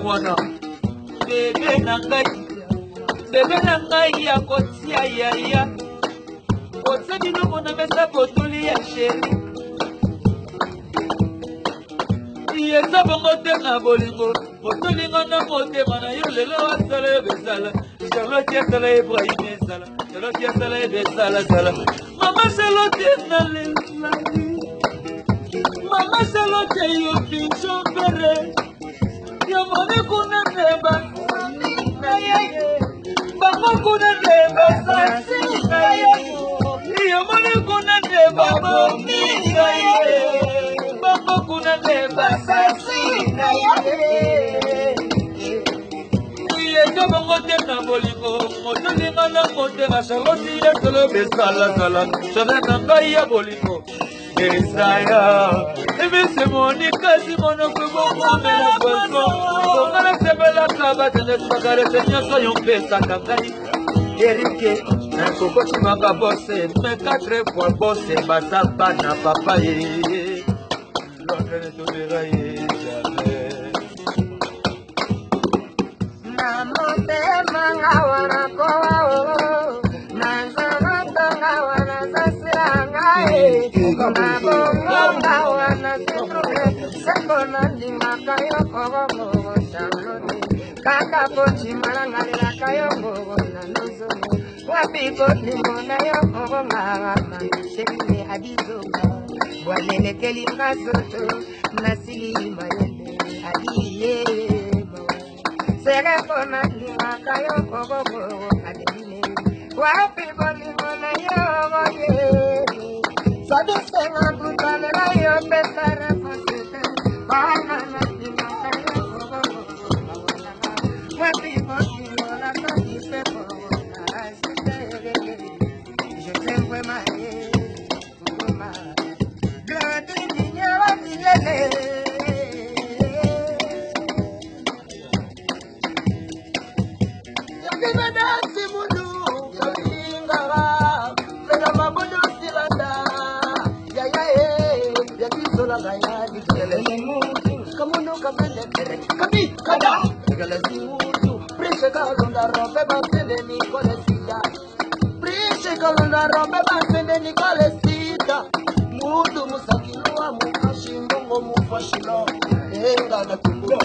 mwana bebe na ngai ya kotia yaya otsa biloko na mesa potoli ya sheri eza bongo te na bolingo otolinga na motema na yo lelo asala yo bezala charlotte asala Ibrahim ezala charlotte asala ye bezalazala mama charlotte na lelali mama charlotte yo pincho pere yo mone kuna neba bango kuna neba sasi yo mone kuna neba bominga ye bango kuna neba sasi eza bongo te na bolingo motolinga na motema charlotte esolo bezalazala sala na ngai ya bolingo ezaya ebise moni kasi monoko bokomela poso onga nasepelaka batenesakale nyonso yo mpesaka ngai erike nakokotimaka bose me 4 fois bose baza bana papa ye l'autre ne tolera ye jamais na motema ngawa nakowa nazanata ngawa nazasila ngai na bongo ngawa nasetrue sembo nandimaka yo kogomogo Charlotte kaka pochimalangalelaka yo ngogo na nozomo wapiko limona yo kogongaka manishekile adizoka bwalelekeli ngasoto nasili mayele adiye sereko nandimaka yo kogomogo adeline wapiko limona yo goye sadusenga butalela yo pesara posete bana nandimaka yo kogomogo wapiko limona kadipepo je t'aime marié grande niña milele yakibada simulu kabingara mena mabudu silanda yaya yakisola gaya dikele mutu kamuno kabende tere kabi kada dikele zimutu prese kalonda robe batende ni kolesida prese kalonda robe batende ni kolesida mutu musakilwa mukashindongo mufashilo enga na kubo